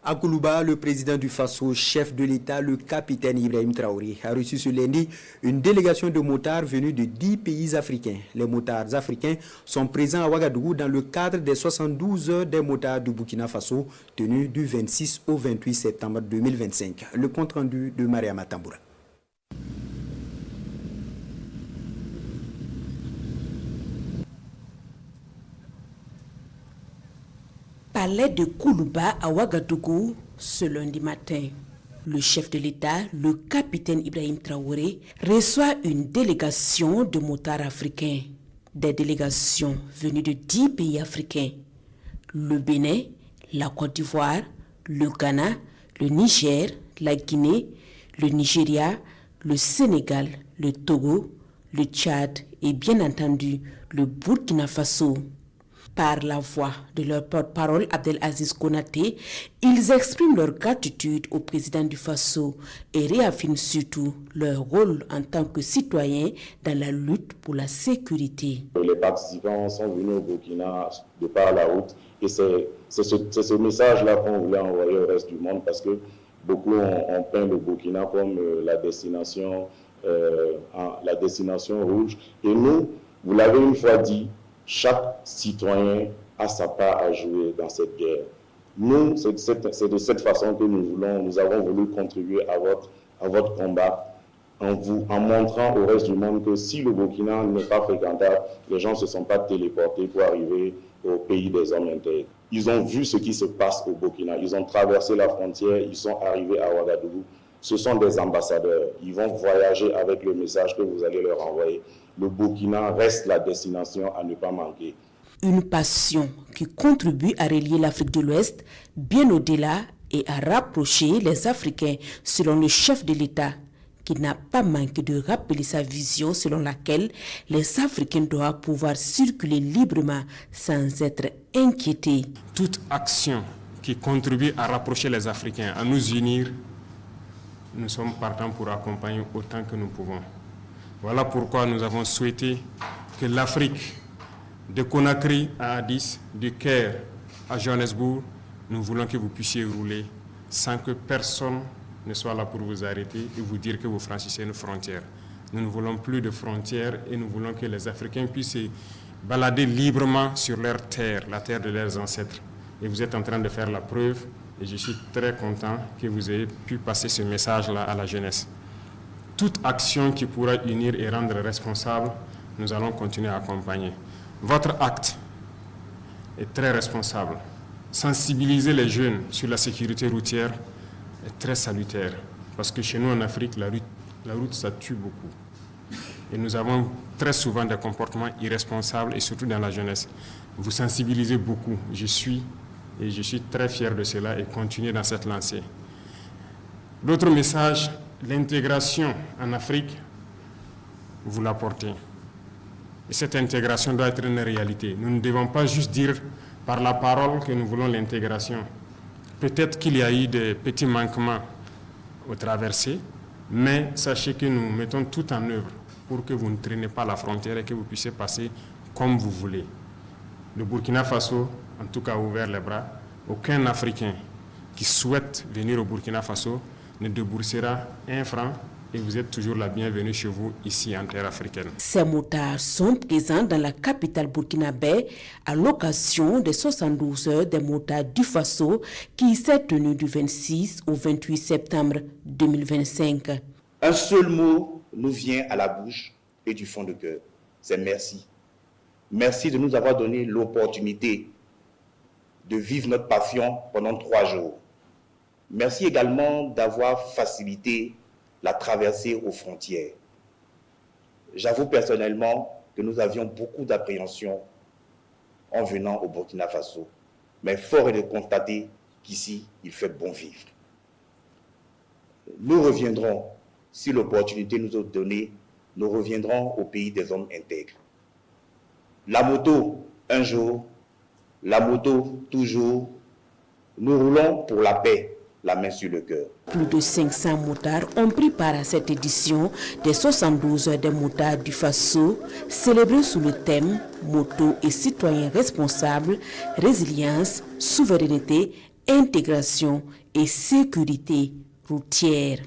À Koulouba, le président du Faso, chef de l'État, le capitaine Ibrahim Traoré, a reçu ce lundi une délégation de motards venus de 10 pays africains. Les motards africains sont présents à Ouagadougou dans le cadre des 72 heures des motards du Burkina Faso, tenues du 26 au 28 septembre 2025. Le compte-rendu de Mariama Tamboura. Palais de Koulouba à Ouagadougou ce lundi matin. Le chef de l'État, le capitaine Ibrahim Traoré, reçoit une délégation de motards africains. Des délégations venues de 10 pays africains. Le Bénin, la Côte d'Ivoire, le Ghana, le Niger, la Guinée, le Nigeria, le Sénégal, le Togo, le Tchad et bien entendu le Burkina Faso. Par la voix de leur porte-parole Abdelaziz Konaté, ils expriment leur gratitude au président du Faso et réaffirment surtout leur rôle en tant que citoyens dans la lutte pour la sécurité. Les participants sont venus au Burkina de par la route et c'est ce message-là qu'on voulait envoyer au reste du monde parce que beaucoup ont peint le Burkina comme la destination rouge. Et nous, vous l'avez une fois dit, chaque citoyen a sa part à jouer dans cette guerre. Nous, c'est de cette façon que nous avons voulu contribuer à votre combat en montrant au reste du monde que si le Burkina n'est pas fréquentable, les gens ne se sont pas téléportés pour arriver au pays des hommes intègres. Ils ont vu ce qui se passe au Burkina, ils ont traversé la frontière, ils sont arrivés à Ouagadougou. Ce sont des ambassadeurs, ils vont voyager avec le message que vous allez leur envoyer. Le Burkina reste la destination à ne pas manquer. Une passion qui contribue à relier l'Afrique de l'Ouest bien au-delà et à rapprocher les Africains, selon le chef de l'État, qui n'a pas manqué de rappeler sa vision selon laquelle les Africains doivent pouvoir circuler librement sans être inquiétés. Toute action qui contribue à rapprocher les Africains, à nous unir, nous sommes partants pour accompagner autant que nous pouvons. Voilà pourquoi nous avons souhaité que l'Afrique, de Conakry à Addis, du Caire à Johannesburg, nous voulons que vous puissiez rouler sans que personne ne soit là pour vous arrêter et vous dire que vous franchissez une frontière. Nous ne voulons plus de frontières et nous voulons que les Africains puissent se balader librement sur leur terre, la terre de leurs ancêtres. Et vous êtes en train de faire la preuve et je suis très content que vous ayez pu passer ce message-là à la jeunesse. Toute action qui pourra unir et rendre responsable, nous allons continuer à accompagner. Votre acte est très responsable. Sensibiliser les jeunes sur la sécurité routière est très salutaire. Parce que chez nous en Afrique, la route, ça tue beaucoup. Et nous avons très souvent des comportements irresponsables et surtout dans la jeunesse. Vous sensibilisez beaucoup. Je suis très fier de cela et continuer dans cette lancée. L'autre message, l'intégration en Afrique, vous l'apportez. Et cette intégration doit être une réalité. Nous ne devons pas juste dire par la parole que nous voulons l'intégration. Peut-être qu'il y a eu des petits manquements aux traversées, mais sachez que nous mettons tout en œuvre pour que vous ne traînez pas la frontière et que vous puissiez passer comme vous voulez. Le Burkina Faso, en tout cas, a ouvert les bras. Aucun Africain qui souhaite venir au Burkina Faso ne déboursera 1 franc et vous êtes toujours la bienvenue chez vous ici en terre africaine. Ces motards sont présents dans la capitale burkinabé à l'occasion des 72 heures des motards du Faso qui s'est tenue du 26 au 28 septembre 2025. Un seul mot nous vient à la bouche et du fond du cœur, c'est merci. Merci de nous avoir donné l'opportunité de vivre notre passion pendant 3 jours. Merci également d'avoir facilité la traversée aux frontières. J'avoue personnellement que nous avions beaucoup d'appréhension en venant au Burkina Faso, mais fort est de constater qu'ici, il fait bon vivre. Nous reviendrons, si l'opportunité nous est donnée, nous reviendrons au pays des hommes intègres. La moto, un jour, la moto, toujours. Nous roulons pour la paix, la main sur le cœur. Plus de 500 motards ont pris part à cette édition des 72 heures des motards du Faso, célébrée sous le thème « Moto et citoyens responsables, résilience, souveraineté, intégration et sécurité routière.